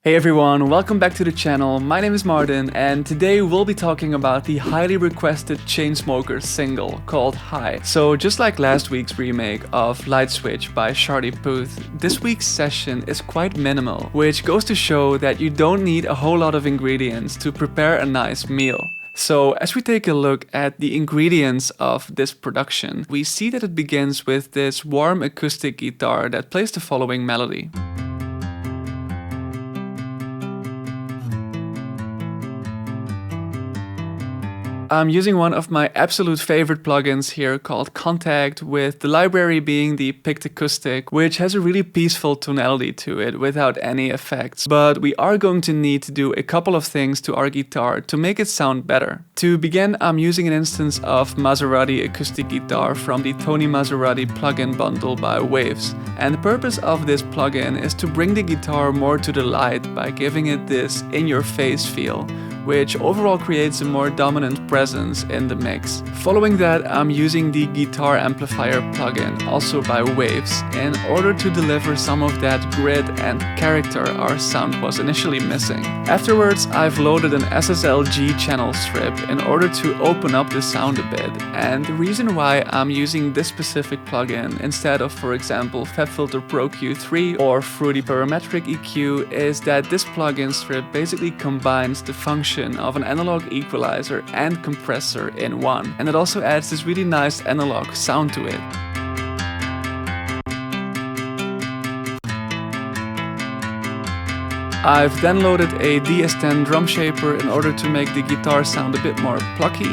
Hey everyone, welcome back to the channel. My name is Martin and today we'll be talking about the highly requested Chainsmokers single called High. So just like last week's remake of Light Switch by Charlie Puth, this week's session is quite minimal, which goes to show that you don't need a whole lot of ingredients to prepare a nice meal. So as we take a look at the ingredients of this production, we see that it begins with this warm acoustic guitar that plays the following melody. I'm using one of my absolute favorite plugins here called Contact, with the library being the Picked Acoustic, which has a really peaceful tonality to it without any effects. But we are going to need to do a couple of things to our guitar to make it sound better. To begin, I'm using an instance of Maserati acoustic guitar from the Tony Maserati plugin bundle by Waves. And the purpose of this plugin is to bring the guitar more to the light by giving it this in-your-face feel, which overall creates a more dominant presence in the mix. Following that, I'm using the guitar amplifier plugin, also by Waves, in order to deliver some of that grit and character our sound was initially missing. Afterwards, I've loaded an SSL-G channel strip in order to open up the sound a bit, and the reason why I'm using this specific plugin instead of, for example, FabFilter Pro Q3 or Fruity Parametric EQ is that this plugin strip basically combines the function of an analog equalizer and compressor in one, and it also adds this really nice analog sound to it. I've then loaded a DS10 drum shaper in order to make the guitar sound a bit more plucky,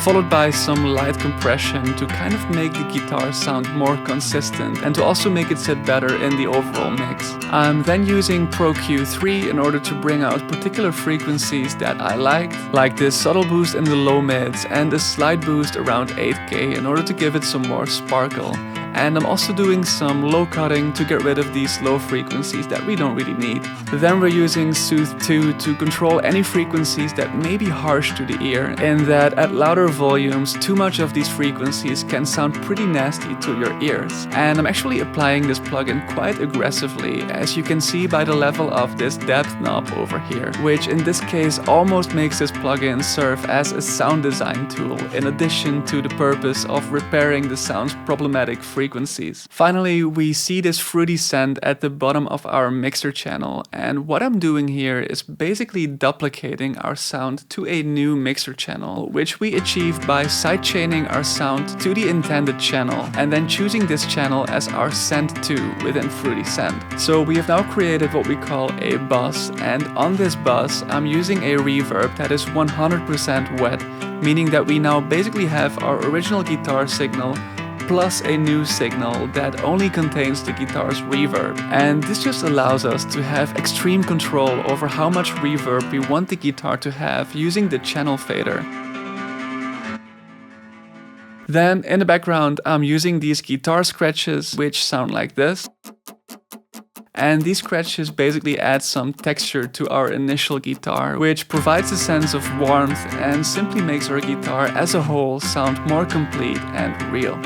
followed by some light compression to kind of make the guitar sound more consistent and to also make it sit better in the overall mix. I'm then using Pro Q3 in order to bring out particular frequencies that I liked, like this subtle boost in the low mids and a slight boost around 8K in order to give it some more sparkle. And I'm also doing some low cutting to get rid of these low frequencies that we don't really need. Then we're using Soothe 2 to control any frequencies that may be harsh to the ear, in that at louder volumes too much of these frequencies can sound pretty nasty to your ears. And I'm actually applying this plugin quite aggressively, as you can see by the level of this depth knob over here, which in this case almost makes this plugin serve as a sound design tool in addition to the purpose of repairing the sound's problematic frequencies. Finally, we see this fruity scent at the bottom of our mixer channel, and what I'm doing here is basically duplicating our sound to a new mixer channel, which we achieve by sidechaining our sound to the intended channel and then choosing this channel as our send to within fruity scent. So we have now created what we call a bus, and on this bus I'm using a reverb that is 100% wet, meaning that we now basically have our original guitar signal plus a new signal that only contains the guitar's reverb. And this just allows us to have extreme control over how much reverb we want the guitar to have using the channel fader. Then in the background I'm using these guitar scratches, which sound like this. And these scratches basically add some texture to our initial guitar, which provides a sense of warmth and simply makes our guitar as a whole sound more complete and real.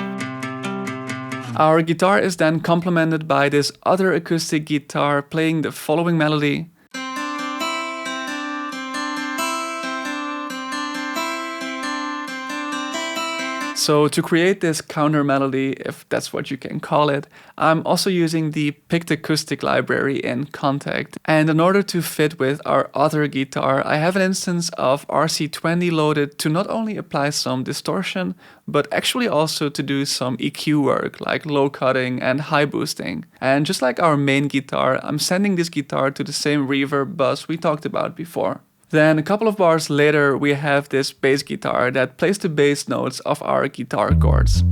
Our guitar is then complemented by this other acoustic guitar playing the following melody. So to create this counter melody, if that's what you can call it, I'm also using the Picked Acoustic library in Contact. And in order to fit with our other guitar, I have an instance of RC20 loaded to not only apply some distortion, but actually also to do some EQ work, like low cutting and high boosting. And just like our main guitar, I'm sending this guitar to the same reverb bus we talked about before. Then a couple of bars later we have this bass guitar that plays the bass notes of our guitar chords.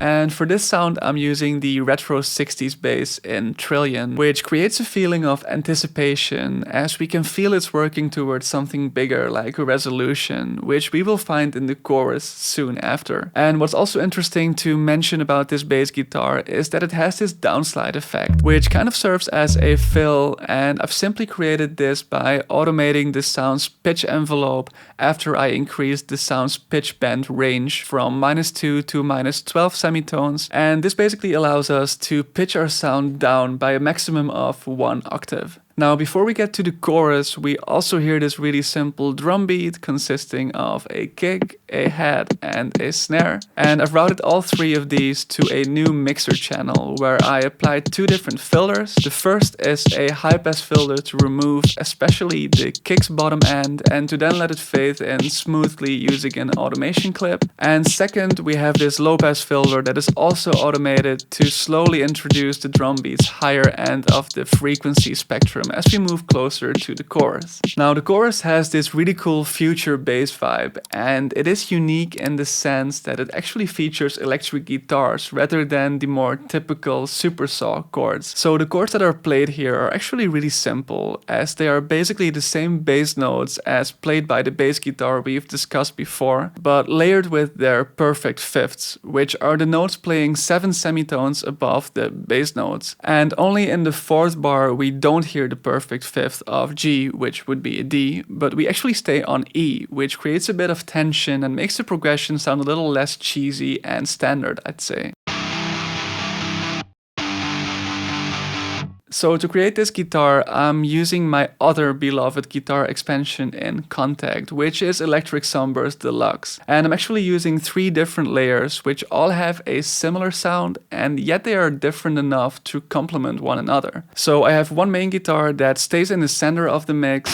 And for this sound I'm using the retro 60s bass in Trillion, which creates a feeling of anticipation as we can feel it's working towards something bigger like a resolution, which we will find in the chorus soon after. And what's also interesting to mention about this bass guitar is that it has this downslide effect, which kind of serves as a fill, and I've simply created this by automating the sound's pitch envelope after I increased the sound's pitch bend range from -2 to -12 cm semitones, and this basically allows us to pitch our sound down by a maximum of 1 octave. Now, before we get to the chorus, we also hear this really simple drum beat consisting of a kick, a hat, and a snare. And I've routed all 3 of these to a new mixer channel where I applied 2 different filters. The first is a high-pass filter to remove especially the kick's bottom end and to then let it fade in smoothly using an automation clip. And second, we have this low-pass filter that is also automated to slowly introduce the drum beat's higher end of the frequency spectrum as we move closer to the chorus. Now, the chorus has this really cool future bass vibe, and it is unique in the sense that it actually features electric guitars rather than the more typical super saw chords. So the chords that are played here are actually really simple, as they are basically the same bass notes as played by the bass guitar we've discussed before, but layered with their perfect fifths, which are the notes playing 7 semitones above the bass notes. And only in the 4th bar we don't hear the perfect fifth of G, which would be a D, but we actually stay on E, which creates a bit of tension and makes the progression sound a little less cheesy and standard, I'd say. So to create this guitar, I'm using my other beloved guitar expansion in Contact, which is Electric Sunburst Deluxe. And I'm actually using 3 different layers, which all have a similar sound, and yet they are different enough to complement one another. So I have one main guitar that stays in the center of the mix,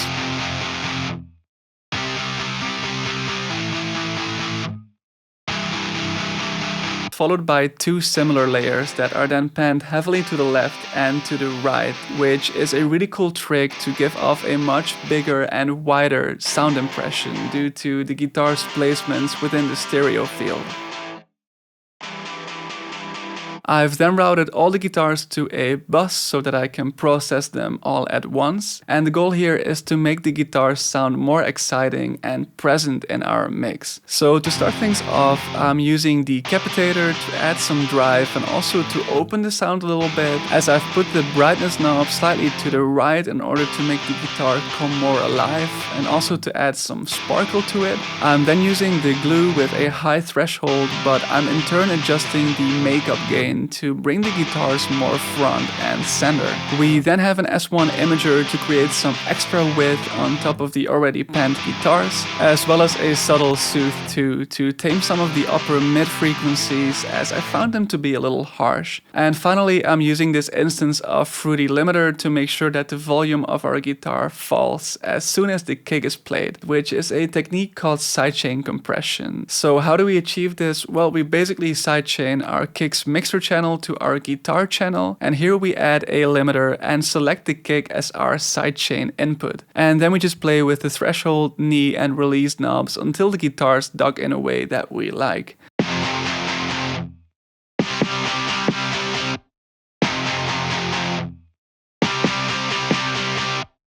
followed by 2 similar layers that are then panned heavily to the left and to the right, which is a really cool trick to give off a much bigger and wider sound impression due to the guitar's placements within the stereo field. I've then routed all the guitars to a bus so that I can process them all at once, and the goal here is to make the guitars sound more exciting and present in our mix. So to start things off, I'm using the capitator to add some drive and also to open the sound a little bit, as I've put the brightness knob slightly to the right in order to make the guitar come more alive and also to add some sparkle to it. I'm then using the glue with a high threshold, but I'm in turn adjusting the makeup gain to bring the guitars more front and center. We then have an S1 imager to create some extra width on top of the already panned guitars, as well as a subtle soothe to tame some of the upper mid frequencies, as I found them to be a little harsh. And finally, I'm using this instance of Fruity Limiter to make sure that the volume of our guitar falls as soon as the kick is played, which is a technique called sidechain compression. So how do we achieve this? Well, we basically sidechain our kick's mixer channel to our guitar channel, and here we add a limiter and select the kick as our sidechain input. And then we just play with the threshold, knee, and release knobs until the guitars duck in a way that we like.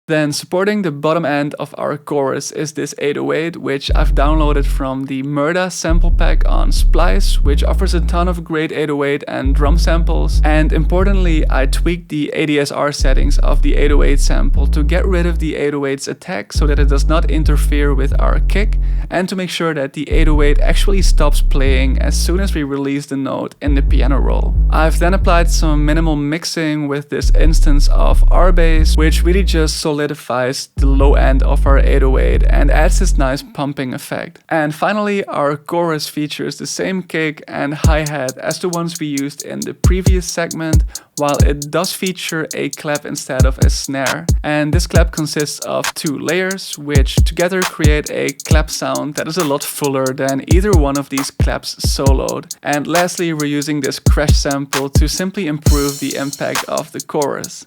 Then supporting the bottom end of our chorus is this 808, which I've downloaded from the Murda sample pack on Splice, which offers a ton of great 808 and drum samples. And importantly, I tweaked the ADSR settings of the 808 sample to get rid of the 808's attack so that it does not interfere with our kick, and to make sure that the 808 actually stops playing as soon as we release the note in the piano roll. I've then applied some minimal mixing with this instance of R-Bass, which really just solidifies the low end of our 808 and adds this nice pumping effect. And finally, our chorus features the same kick and hi-hat as the ones we used in the previous segment, while it does feature a clap instead of a snare. And this clap consists of 2 layers, which together create a clap sound that is a lot fuller than either one of these claps soloed. And lastly, we're using this crash sample to simply improve the impact of the chorus.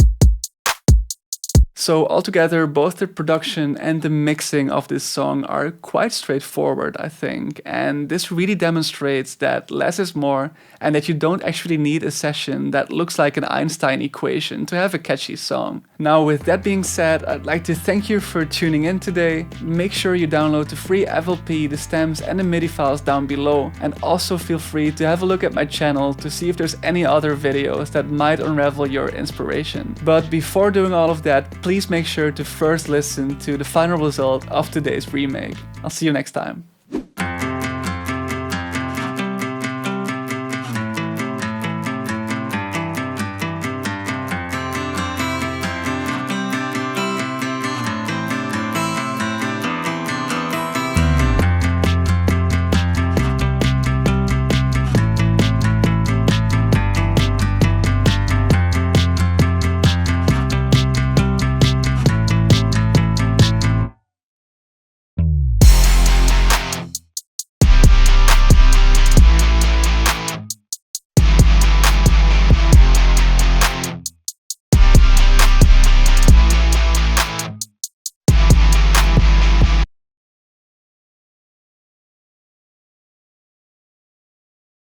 So altogether, both the production and the mixing of this song are quite straightforward, I think. And this really demonstrates that less is more, and that you don't actually need a session that looks like an Einstein equation to have a catchy song. Now, with that being said, I'd like to thank you for tuning in today. Make sure you download the free FLP, the stems, and the MIDI files down below. And also feel free to have a look at my channel to see if there's any other videos that might unravel your inspiration. But before doing all of that, please make sure to first listen to the final result of today's remake. I'll see you next time.